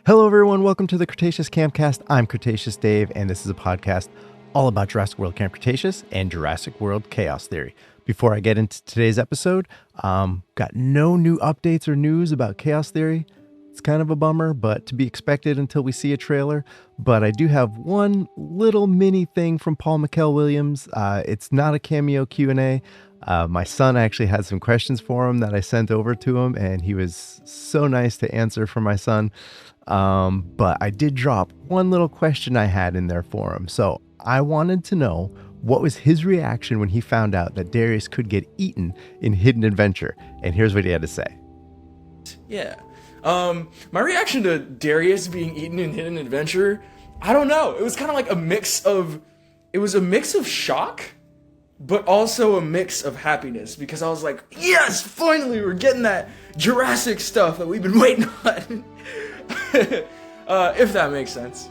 Hello, everyone. Welcome to the Cretaceous Campcast. I'm Cretaceous Dave, and this is a podcast all about Jurassic World Camp Cretaceous and Jurassic World Chaos Theory. Before I get into today's episode, got no new updates or news about Chaos Theory. It's kind of a bummer, but to be expected until we see a trailer. But I do have one little mini thing from Paul McKell-Williams. It's not a cameo Q&A. My son actually had some questions for him that I sent over to him, and he was so nice to answer for my son. But I did drop one little question I had in there for him. So I wanted to know what was his reaction when he found out that Darius could get eaten in Hidden Adventure. And here's what he had to say. Yeah. My reaction to Darius being eaten in Hidden Adventure, I don't know. It was kind of like a mix of shock, but also a mix of happiness, because I was like, yes, finally we're getting that Jurassic stuff that we've been waiting on. If that makes sense.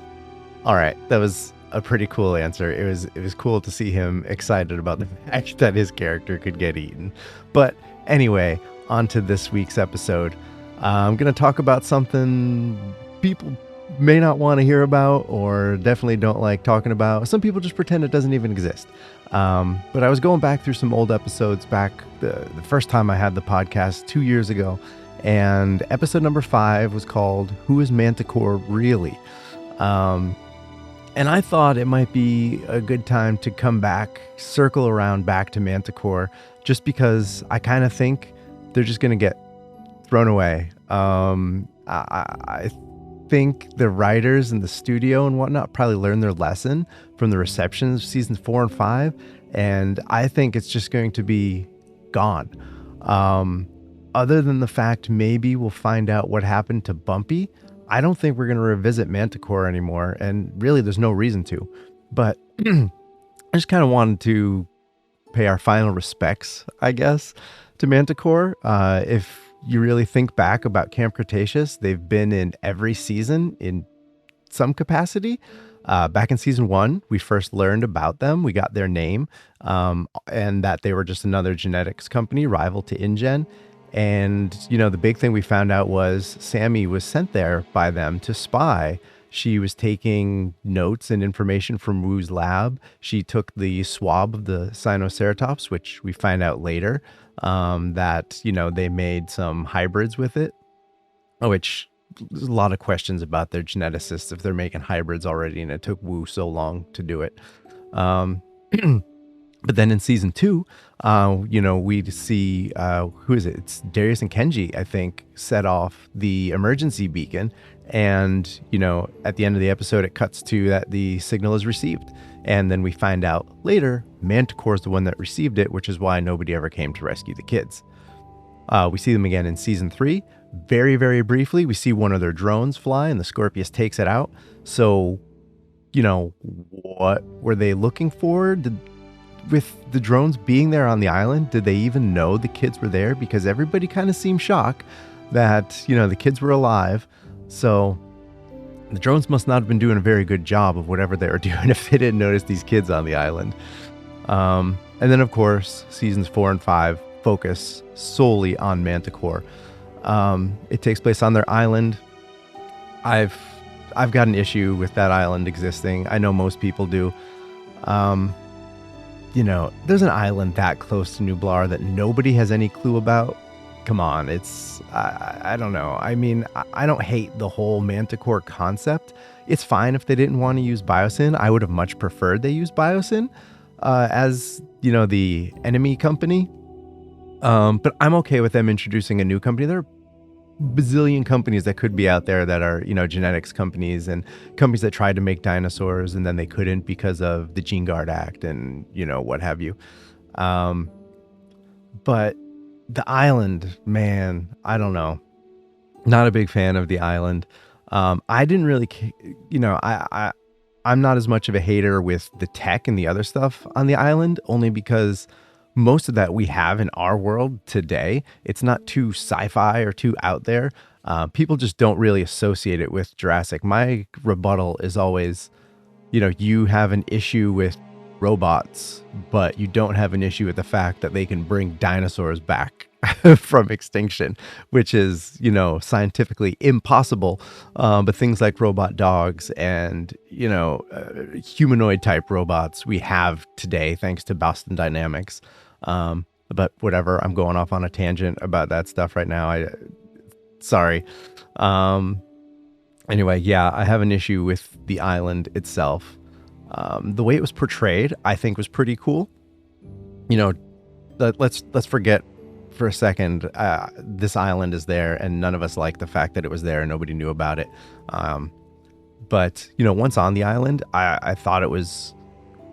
All right. That was a pretty cool answer. It was cool to see him excited about the fact that his character could get eaten. But anyway, on to this week's episode. I'm going to talk about something people may not want to hear about or definitely don't like talking about. Some people just pretend it doesn't even exist. But I was going back through some old episodes back the first time I had the podcast 2 years ago. And episode number 5 was called Who is Mantah Corp Really? And I thought it might be a good time to come back, circle around back to Mantah Corp, just because I kind of think they're just going to get thrown away. I think the writers in the studio and whatnot probably learned their lesson from the reception of seasons 4 and 5. And I think it's just going to be gone. Other than the fact maybe we'll find out what happened to Bumpy, I don't think we're going to revisit Mantah Corp anymore. And really, there's no reason to. But I just kind of wanted to pay our final respects, I guess, to Mantah Corp. If you really think back about Camp Cretaceous, they've been in every season in some capacity. Back in season 1, we first learned about them. We got their name, and that they were just another genetics company rival to InGen. And, you know, the big thing we found out was Sammy was sent there by them to spy. She was taking notes and information from Wu's lab. She took the swab of the Sinoceratops, which we find out later that, you know, they made some hybrids with it, which there's a lot of questions about their geneticists if they're making hybrids already, and it took Wu so long to do it. But then in season 2, you know, we see, who is it? It's Darius and Kenji, I think, set off the emergency beacon. And, you know, at the end of the episode, it cuts to that the signal is received. And then we find out later, Mantah Corp is the one that received it, which is why nobody ever came to rescue the kids. We see them again in season 3. Very, very briefly, we see one of their drones fly and the Scorpius takes it out. So, you know, what were they looking for? With the drones being there on the island, did they even know the kids were there? Because everybody kind of seemed shocked that, you know, the kids were alive. So the drones must not have been doing a very good job of whatever they were doing if they didn't notice these kids on the island. And then, of course, seasons 4 and 5 focus solely on Mantah Corp. It takes place on their island. I've got an issue with that island existing. I know most people do. You know, there's an island that close to Nublar that nobody has any clue about. Come on, it's, I don't know. I mean, I don't hate the whole Mantah Corp concept. It's fine if they didn't want to use Biosyn. I would have much preferred they use Biosyn as, you know, the enemy company. But I'm okay with them introducing a new company. There are bazillion companies that could be out there that are, you know, genetics companies and companies that tried to make dinosaurs and then they couldn't because of the Gene Guard Act and, you know, what have you. But the island, man, I don't know. Not a big fan of the island. I didn't really, you know, I'm not as much of a hater with the tech and the other stuff on the island, only because most of that we have in our world today. It's not too sci-fi or too out there. People just don't really associate it with Jurassic. My rebuttal is always, you know, you have an issue with robots, but you don't have an issue with the fact that they can bring dinosaurs back from extinction, which is, scientifically impossible. But things like robot dogs and, humanoid type robots we have today, thanks to Boston Dynamics. But whatever, I'm going off on a tangent about that stuff right now. Sorry. Anyway, yeah, I have an issue with the island itself. The way it was portrayed, I think, was pretty cool. Let's forget for a second, this island is there, and none of us like the fact that it was there and nobody knew about it. But once on the island, I thought it was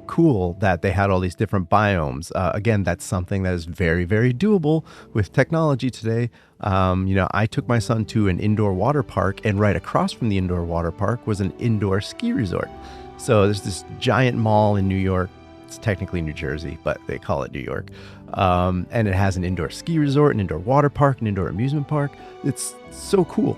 cool that they had all these different biomes. Again, that's something that is very, very doable with technology today. I took my son to an indoor water park, and right across from the indoor water park was an indoor ski resort. So there's this giant mall in New York. It's technically New Jersey, but they call it New York. And it has an indoor ski resort, an indoor water park, an indoor amusement park. It's so cool.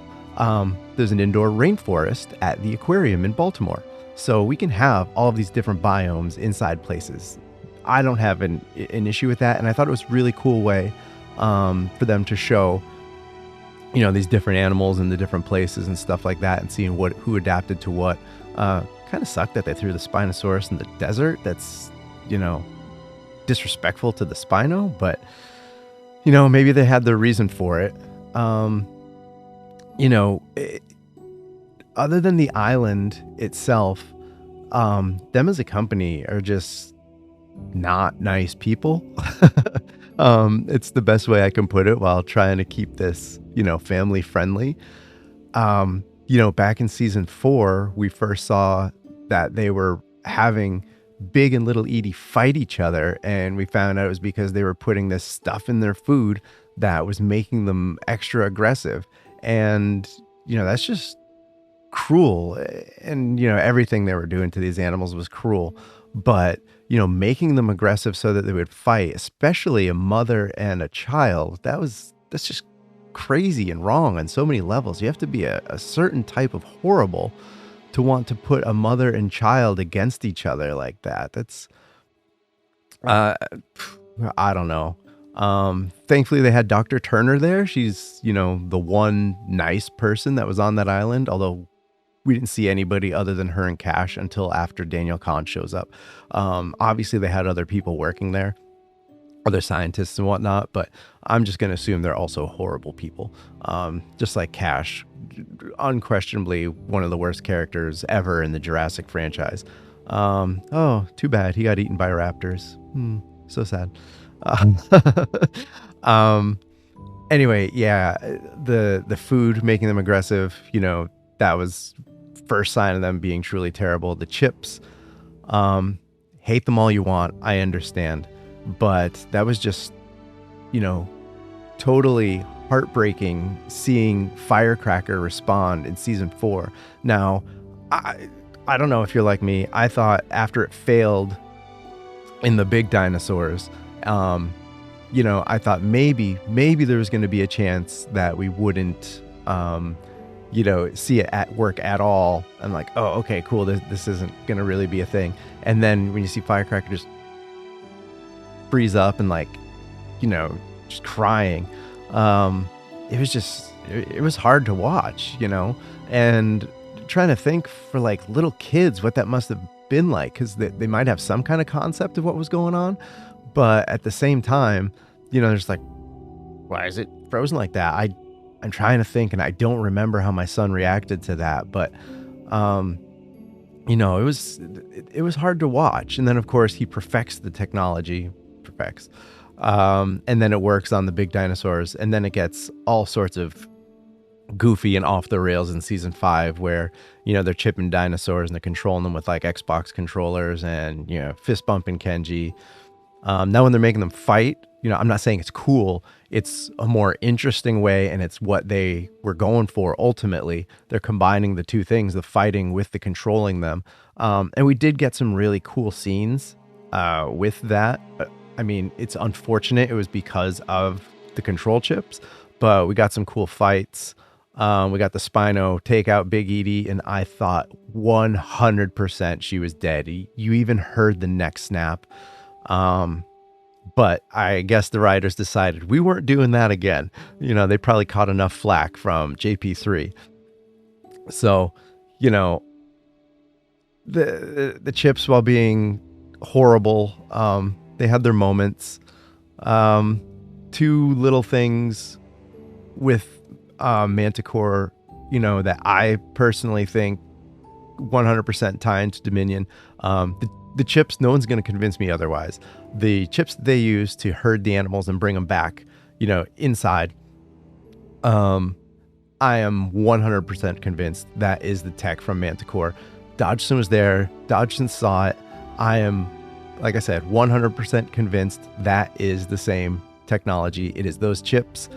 There's an indoor rainforest at the aquarium in Baltimore. So we can have all of these different biomes inside places. I don't have an issue with that. And I thought it was a really cool way for them to show, these different animals in the different places and stuff like that, and seeing who adapted to what. Kind of sucked that they threw the Spinosaurus in the desert. That's, disrespectful to the Spino, but, maybe they had their reason for it. Other than the island itself, them as a company are just not nice people. It's the best way I can put it while trying to keep this, family friendly. Back in season 4, we first saw that they were having Big and Little Edie fight each other, and we found out it was because they were putting this stuff in their food that was making them extra aggressive. And, that's just cruel. And, everything they were doing to these animals was cruel. But, making them aggressive so that they would fight, especially a mother and a child, that's just crazy and wrong on so many levels. You have to be a certain type of horrible to want to put a mother and child against each other like that. That's I don't know. Thankfully they had Dr. Turner there. She's, the one nice person that was on that island, although we didn't see anybody other than her and Cash until after Daniel Kahn shows up. Obviously they had other people working there, other scientists and whatnot, but I'm just going to assume they're also horrible people. Just like Cash, unquestionably one of the worst characters ever in the Jurassic franchise. Oh, too bad. He got eaten by raptors. So sad. Anyway, yeah, the food making them aggressive, that was first sign of them being truly terrible. The chips, hate them all you want. I understand. But that was just, totally heartbreaking seeing Firecracker respond in season 4. Now, I don't know if you're like me. I thought after it failed in the big dinosaurs, I thought maybe there was going to be a chance that we wouldn't, see it at work at all. I'm like, oh, okay, cool. This isn't going to really be a thing. And then when you see Firecracker just freeze up and just crying, it was hard to watch, and trying to think for little kids what that must have been like, because they might have some kind of concept of what was going on, but at the same time, there's why is it frozen like that? I'm trying to think, and I don't remember how my son reacted to that, but it was hard to watch. And then of course he perfects the technology, and then it works on the big dinosaurs, and then it gets all sorts of goofy and off the rails in season 5, where they're chipping dinosaurs and they're controlling them with Xbox controllers and fist bumping Kenji. Now when they're making them fight, I'm not saying it's cool. It's a more interesting way, and it's what they were going for ultimately. They're combining the two things, the fighting with the controlling them. And we did get some really cool scenes with that. I mean, it's unfortunate it was because of the control chips, but we got some cool fights. We got the Spino take out Big Edie, and I thought 100% she was dead. You even heard the neck snap. But I guess the writers decided we weren't doing that again. They probably caught enough flack from JP3. So, the chips, while being horrible, they had their moments. Two little things with Mantah Corp, that I personally think 100% tie into Dominion. The chips, no one's going to convince me otherwise. The chips that they use to herd the animals and bring them back, inside, I am 100% convinced that is the tech from Mantah Corp. Dodgson was there. Dodgson saw it. I am, like I said, 100% convinced that is the same technology. It is those chips,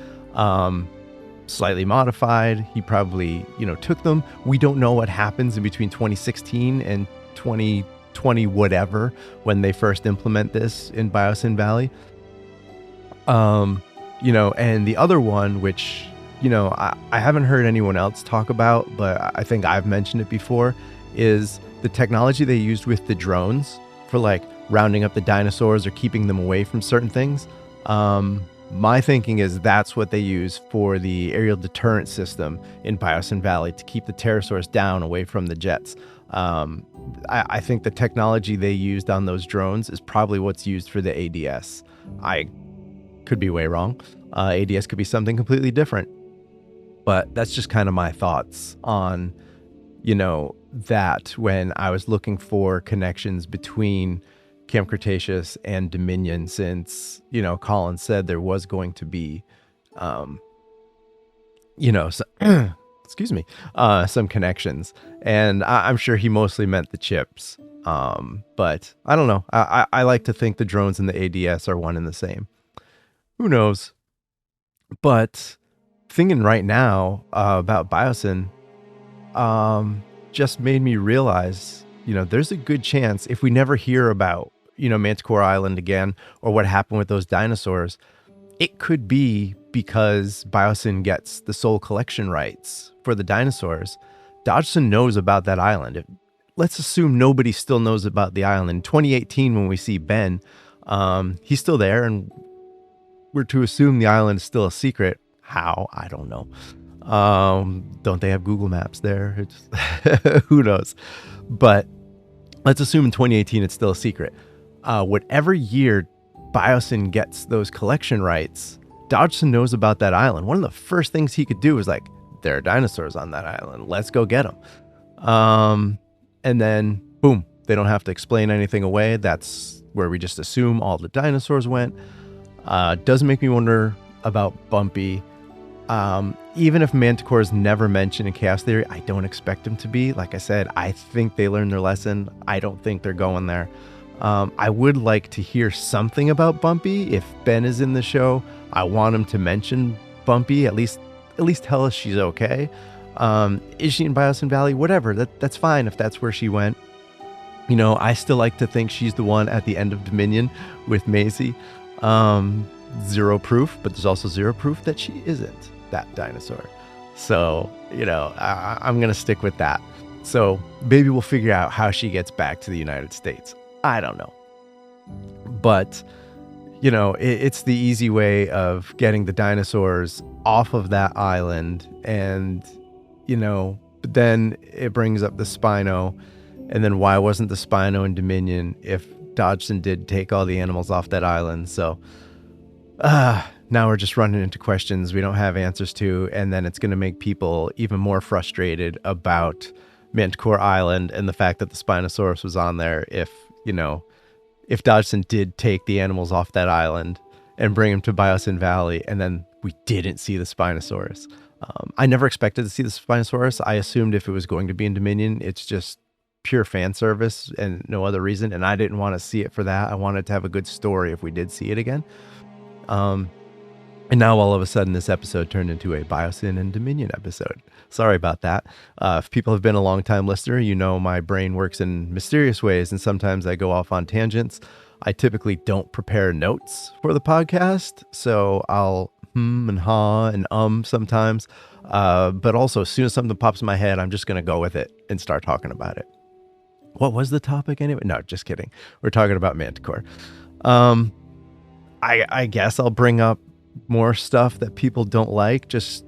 slightly modified. He probably, took them. We don't know what happens in between 2016 and 2020, whatever, when they first implement this in Biosyn Valley. And the other one, which, I haven't heard anyone else talk about, but I think I've mentioned it before, is the technology they used with the drones for like rounding up the dinosaurs or keeping them away from certain things. My thinking is that's what they use for the aerial deterrent system in Biosyn Valley to keep the pterosaurs down away from the jets. I think the technology they used on those drones is probably what's used for the ADS. I could be way wrong. ADS could be something completely different. But that's just kind of my thoughts on, that when I was looking for connections between Camp Cretaceous and Dominion, since, Colin said there was going to be, excuse me, some connections. And I'm sure he mostly meant the chips. But I don't know. I like to think the drones and the ADS are one and the same. Who knows? But thinking right now about Biosyn, just made me realize, there's a good chance if we never hear about, Mantah Corp Island again, or what happened with those dinosaurs, it could be because Biosyn gets the sole collection rights for the dinosaurs. Dodgson knows about that island. Let's assume nobody still knows about the island. In 2018, when we see Ben, he's still there, and we're to assume the island is still a secret. How? I don't know. Don't they have Google Maps there? Who knows? But let's assume in 2018 it's still a secret. Whatever year Biosyn gets those collection rights, Dodgson knows about that island. One of the first things he could do is like, there are dinosaurs on that island. Let's go get them. And then, boom, they don't have to explain anything away. That's where we just assume all the dinosaurs went. Does make me wonder about Bumpy. Even if Mantah Corp is never mentioned in Chaos Theory, I don't expect him to be. Like I said, I think they learned their lesson. I don't think they're going there. I would like to hear something about Bumpy. If Ben is in the show, I want him to mention Bumpy. At least tell us she's okay. Is she in Biosyn Valley? Whatever. That's fine if that's where she went. I still like to think she's the one at the end of Dominion with Maisie. Zero proof, but there's also zero proof that she isn't that dinosaur. So, I'm going to stick with that. So maybe we'll figure out how she gets back to the United States. I don't know. But, it's the easy way of getting the dinosaurs off of that island. And, but then it brings up the Spino. And then why wasn't the Spino in Dominion if Dodgson did take all the animals off that island? So now we're just running into questions we don't have answers to, and then it's going to make people even more frustrated about Mantah Corp Island and the fact that the Spinosaurus was on there if Dodgson did take the animals off that island and bring them to Biosyn Valley, and then we didn't see the Spinosaurus. I never expected to see the Spinosaurus. I assumed if it was going to be in Dominion, it's just pure fan service and no other reason, and I didn't want to see it for that. I wanted to have a good story if we did see it again. And now all of a sudden this episode turned into a Biosyn and Dominion episode. Sorry about that. If people have been a long time listener, my brain works in mysterious ways and sometimes I go off on tangents. I typically don't prepare notes for the podcast, so I'll and ha and sometimes. But also, as soon as something pops in my head, I'm just going to go with it and start talking about it. What was the topic anyway? No, just kidding. We're talking about Mantah Corp. I guess I'll bring up more stuff that people don't like, just,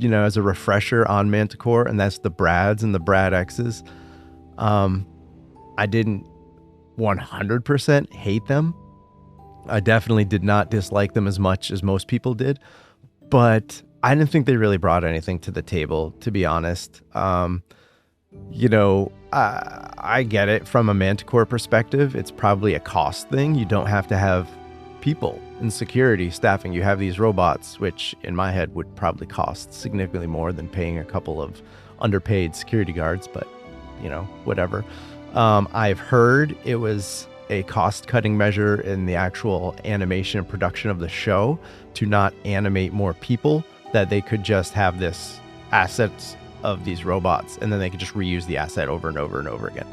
as a refresher on Mantah Corp, and that's the Brads and the Brad X's. I didn't 100% hate them. I definitely did not dislike them as much as most people did, but I didn't think they really brought anything to the table, to be honest. I get it from a Mantah Corp perspective. It's probably a cost thing. You don't have to have people in security staffing. You have these robots, which in my head would probably cost significantly more than paying a couple of underpaid security guards, but whatever. I've heard it was a cost-cutting measure in the actual animation and production of the show to not animate more people, that they could just have this assets of these robots and then they could just reuse the asset over and over and over again.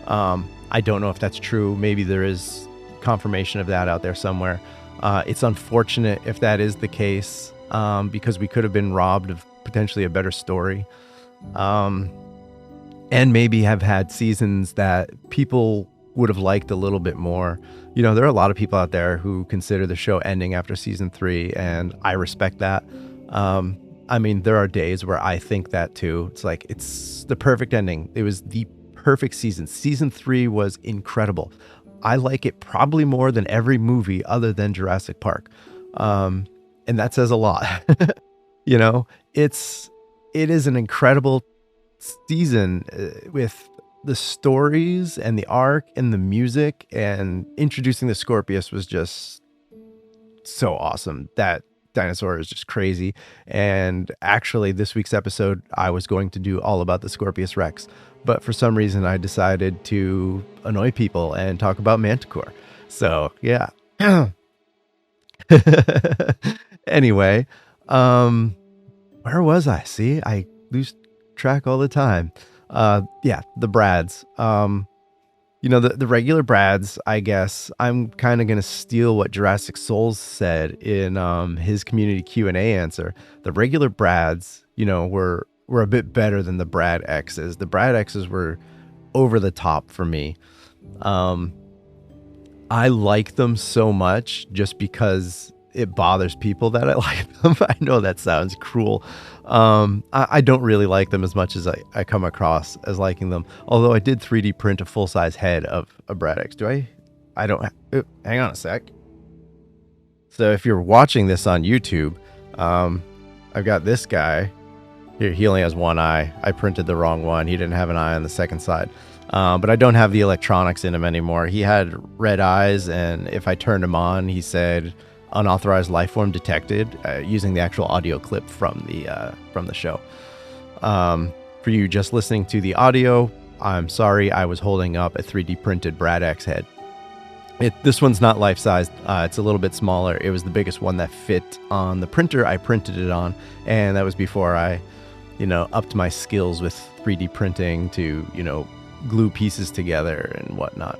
I don't know if that's true. Maybe there is confirmation of that out there somewhere. It's unfortunate if that is the case, because we could have been robbed of potentially a better story. And maybe have had seasons that people would have liked a little bit more. There are a lot of people out there who consider the show ending after season 3, and I respect that. There are days where I think that too. It's like, it's the perfect ending. It was the perfect season. Season 3 was incredible. I like it probably more than every movie other than Jurassic Park. And that says a lot. It is an incredible season with the stories and the arc and the music, and introducing the Scorpius was just so awesome. That dinosaur is just crazy. And actually, this week's episode, I was going to do all about the Scorpius Rex, but for some reason I decided to annoy people and talk about Mantah Corp. So yeah. Anyway, where was I? See, I lose track all the time. The Brads. The regular Brads, I guess I'm kind of going to steal what Jurassic Souls said in his community Q&A answer. The regular Brads, were a bit better than the Brad X's. The Brad X's were over the top for me. I like them so much just because it bothers people that I like them. I know that sounds cruel. I don't really like them as much as I come across as liking them. Although I did 3D print a full-size head of a Brad X. Do I? I don't. Hang on a sec. So if you're watching this on YouTube, I've got this guy. Here, he only has one eye. I printed the wrong one. He didn't have an eye on the second side. But I don't have the electronics in him anymore. He had red eyes, and if I turned him on, he said unauthorized life form detected, using the actual audio clip from the show. For you just listening to the audio, I'm sorry, I was holding up a 3D printed Brad X head. This one's not life-sized. It's a little bit smaller. It was the biggest one that fit on the printer I printed it on, and that was before I, upped my skills with 3D printing to, glue pieces together and whatnot.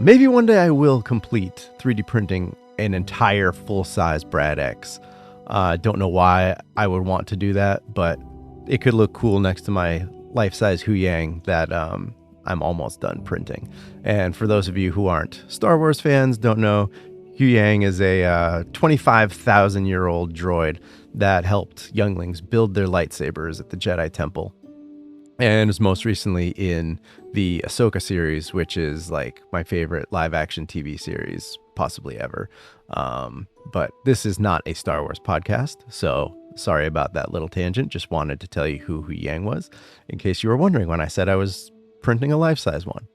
Maybe one day I will complete 3D printing an entire full-size Brad X. Don't know why I would want to do that, but it could look cool next to my life-size Hu Yang that I'm almost done printing. And for those of you who aren't Star Wars fans, don't know, Hu Yang is a 25,000-year-old droid that helped younglings build their lightsabers at the Jedi Temple, and is most recently in the Ahsoka series, which is like my favorite live-action TV series possibly ever. But this is not a Star Wars podcast, so sorry about that little tangent. Just wanted to tell you who Hu Yang was, in case you were wondering when I said I was printing a life-size one.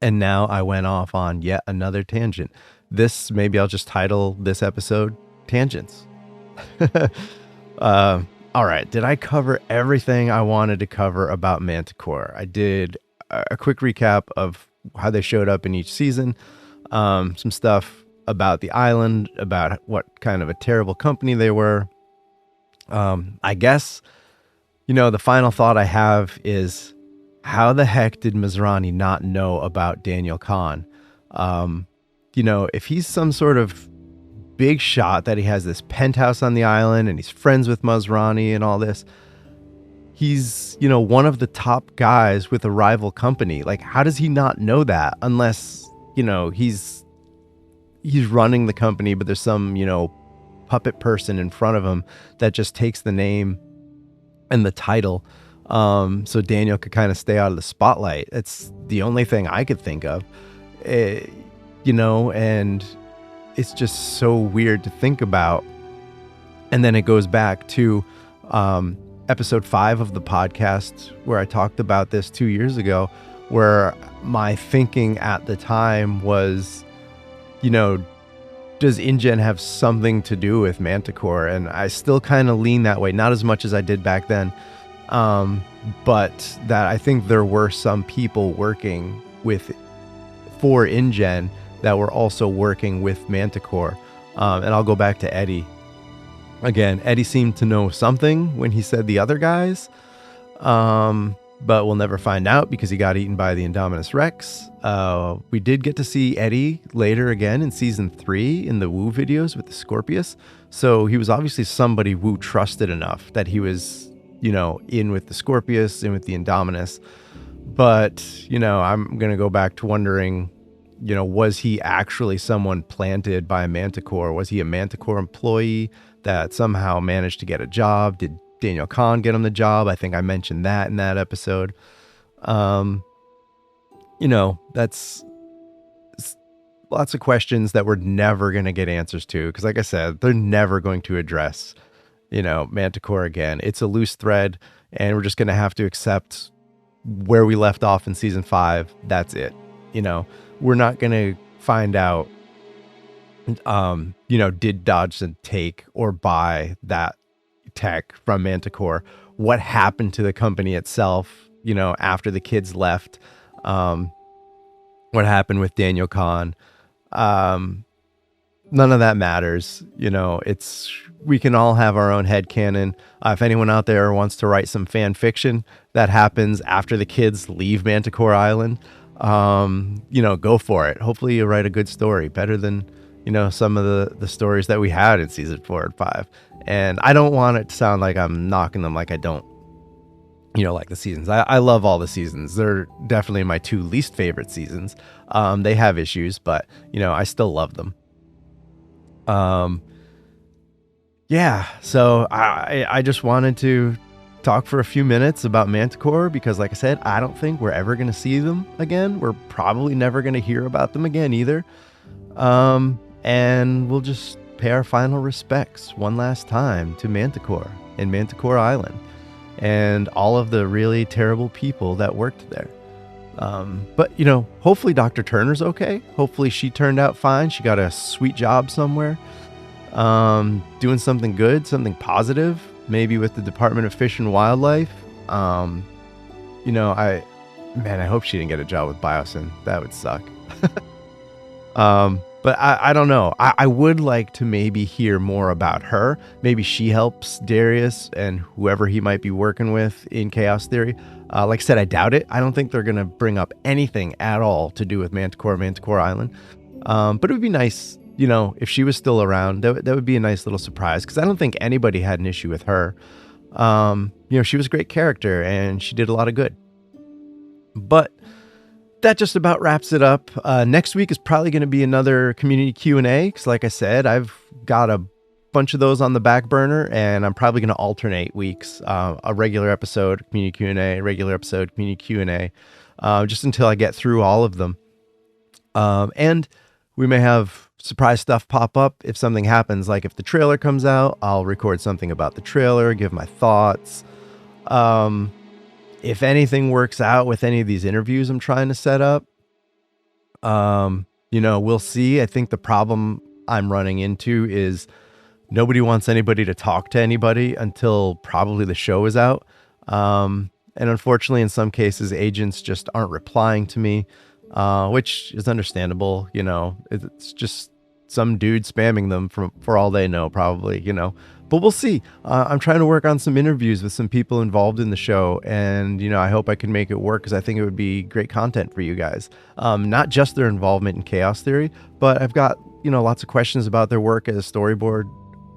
And now I went off on yet another tangent. Maybe I'll just title this episode Tangents. All right, did I cover everything I wanted to cover about Mantah Corp? I did a quick recap of how they showed up in each season, some stuff about the island, about what kind of a terrible company they were. I guess, the final thought I have is, how the heck did Masrani not know about Daniel Kahn? If he's some sort of big shot that he has this penthouse on the island and he's friends with Masrani and all this. He's, you know, one of the top guys with a rival company. Like, how does he not know that unless, you know, he's running the company, but there's some, you know, puppet person in front of him that just takes the name and the title. So Daniel could kind of stay out of the spotlight. It's the only thing I could think of, you know, and it's just so weird to think about. And then it goes back to, episode 5 of the podcast where I talked about this 2 years ago, where my thinking at the time was, you know, does InGen have something to do with Mantah Corp? And I still kind of lean that way, not as much as I did back then, but that I think there were some people working for InGen that were also working with Mantah Corp. And I'll go back to Eddie. Again, Eddie seemed to know something when he said the other guys, but we'll never find out because he got eaten by the Indominus Rex. We did get to see Eddie later again in season 3 in the Wu videos with the Scorpius. So he was obviously somebody Wu trusted enough that he was, you know, in with the Scorpius, in with the Indominus. But, you know, I'm going to go back to wondering, you know, was he actually someone planted by Mantah Corp? Was he a Mantah Corp employee that somehow managed to get a job? Did Daniel Kahn get him the job? I think I mentioned that in that episode. You know, that's lots of questions that we're never going to get answers to. Because like I said, they're never going to address, you know, Mantah Corp again. It's a loose thread and we're just going to have to accept where we left off in season 5. That's it. You know, we're not going to find out, you know, did Dodgson take or buy that tech from Mantah Corp? What happened to the company itself, you know, after the kids left? What happened with Daniel Kahn? None of that matters. You know, we can all have our own headcanon. If anyone out there wants to write some fan fiction that happens after the kids leave Mantah Corp Island, you know, go for it. Hopefully you write a good story, better than, you know, some of the stories that we had in season 4 and 5. And I don't want it to sound like I'm knocking them, like I don't, you know, like the seasons. I love all the seasons. They're definitely my 2 least favorite seasons. They have issues, but, you know, I still love them. Yeah, so I just wanted to talk for a few minutes about Mantah Corp because, like I said, I don't think we're ever going to see them again. We're probably never going to hear about them again either. And we'll just pay our final respects one last time to Mantah Corp and Mantah Corp Island and all of the really terrible people that worked there. But, you know, hopefully Dr. Turner's okay. Hopefully she turned out fine. She got a sweet job somewhere, doing something good, something positive, maybe with the Department of Fish and Wildlife. You know, I hope she didn't get a job with Biosyn. That would suck. But I don't know. I would like to maybe hear more about her. Maybe she helps Darius and whoever he might be working with in Chaos Theory. Like I said, I doubt it. I don't think they're going to bring up anything at all to do with Mantah Corp Island. But it would be nice, you know, if she was still around. That would be a nice little surprise because I don't think anybody had an issue with her. You know, she was a great character and she did a lot of good. But that just about wraps it up. Next week is probably going to be another community Q&A because, like I said, I've got a bunch of those on the back burner, and I'm probably going to alternate weeks. A regular episode, community Q&A, regular episode, community Q&A, just until I get through all of them. And we may have surprise stuff pop up if something happens. Like if the trailer comes out, I'll record something about the trailer, give my thoughts. If anything works out with any of these interviews I'm trying to set up, you know, we'll see. I think the problem I'm running into is nobody wants anybody to talk to anybody until probably the show is out. And unfortunately, in some cases, agents just aren't replying to me, which is understandable. You know, it's just some dude spamming them for all they know, probably, you know. But we'll see. I'm trying to work on some interviews with some people involved in the show. And, you know, I hope I can make it work because I think it would be great content for you guys. Not just their involvement in Chaos Theory, but I've got lots of questions about their work as storyboard,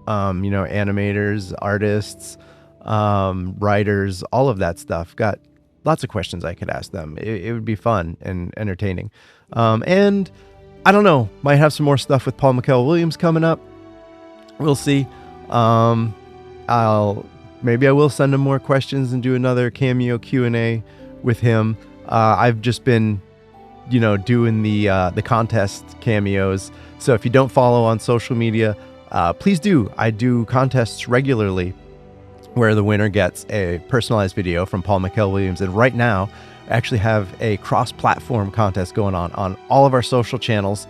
animators, artists, writers, all of that stuff. Got lots of questions I could ask them. It would be fun and entertaining. And I don't know, might have some more stuff with Paul McKell-Williams coming up. We'll see. Maybe I will send him more questions and do another cameo Q&A with him. I've just been, doing the contest cameos. So if you don't follow on social media, please do. I do contests regularly where the winner gets a personalized video from Paul McKell-Williams. And right now, I actually have a cross-platform contest going on all of our social channels.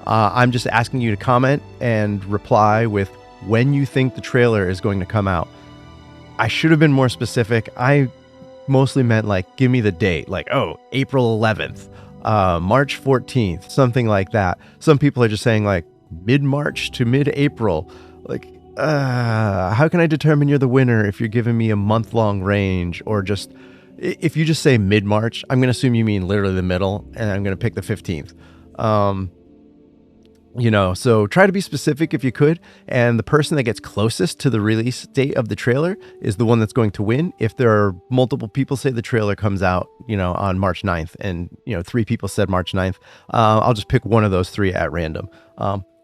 I'm just asking you to comment and reply with when you think the trailer is going to come out. I should have been more specific. I mostly meant give me the date, April 11th, March 14th, something like that. Some people are just saying mid-March to mid-April. How can I determine you're the winner if you're giving me a month-long range? Or just, if you just say mid-March, I'm going to assume you mean literally the middle, and I'm going to pick the 15th. So try to be specific if you could. And the person that gets closest to the release date of the trailer is the one that's going to win. If there are multiple people say the trailer comes out, on March 9th, and, 3 people said March 9th, I'll just pick one of those 3 at random.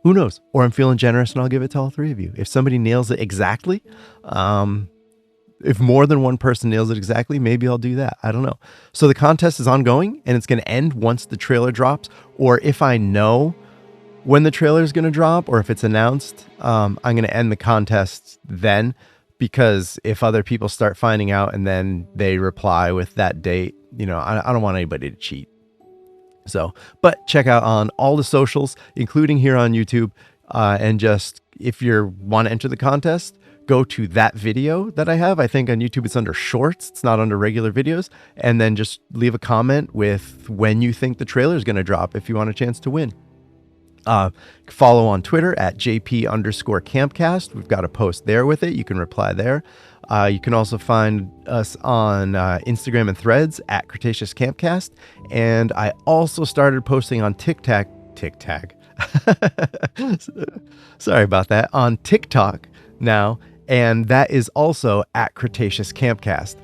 Who knows? Or I'm feeling generous and I'll give it to all 3 of you. If somebody nails it exactly, if more than one person nails it exactly, maybe I'll do that. I don't know. So the contest is ongoing and it's going to end once the trailer drops, or if I know when the trailer is going to drop, or if it's announced, I'm going to end the contest then, because if other people start finding out and then they reply with that date, I don't want anybody to cheat. So, but check out on all the socials, including here on YouTube. And just, if you want to enter the contest, go to that video that I have. I think on YouTube it's under shorts. It's not under regular videos. And then just leave a comment with when you think the trailer is going to drop if you want a chance to win. Follow on Twitter at JP_Campcast. We've got a post there with it. You can reply there. You can also find us on Instagram and Threads at Cretaceous Campcast. And I also started posting on TikTok. Sorry about that. On TikTok now. And that is also at Cretaceous Campcast.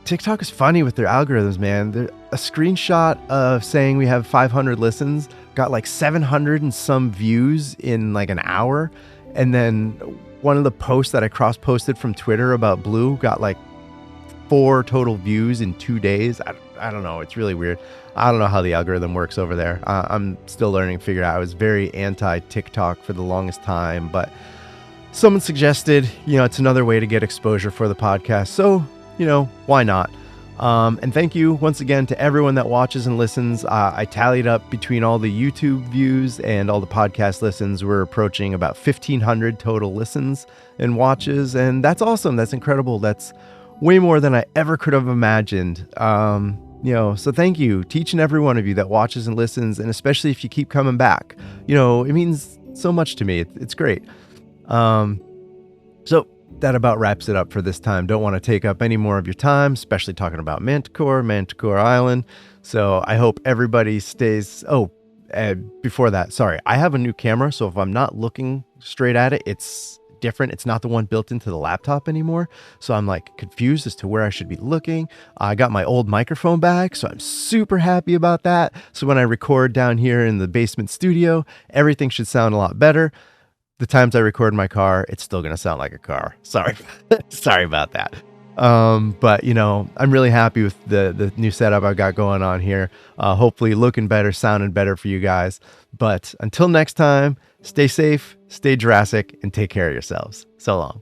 TikTok is funny with their algorithms, man. A screenshot of saying we have 500 listens got 700 and some views in an hour. And then one of the posts that I cross-posted from Twitter about Blue got 4 total views in 2 days. I don't know. It's really weird. I don't know how the algorithm works over there. I'm still learning to figure it out. I was very anti-TikTok for the longest time, but someone suggested, it's another way to get exposure for the podcast. So, why not? And thank you once again to everyone that watches and listens. I tallied up between all the YouTube views and all the podcast listens. We're approaching about 1,500 total listens and watches. And that's awesome. That's incredible. That's way more than I ever could have imagined. So thank you to each and every one of you that watches and listens. And especially if you keep coming back, it means so much to me. It's great. So that about wraps it up for this time. Don't want to take up any more of your time, especially talking about Mantah Corp Island. So I hope everybody stays. Before that, sorry, I have a new camera. So if I'm not looking straight at it, it's different. It's not the one built into the laptop anymore. So I'm confused as to where I should be looking. I got my old microphone back, so I'm super happy about that. So when I record down here in the basement studio, everything should sound a lot better. The times I record in my car, it's still going to sound like a car. Sorry. Sorry about that. But I'm really happy with the new setup I got going on here. Hopefully looking better, sounding better for you guys. But until next time, stay safe, stay Jurassic, and take care of yourselves. So long.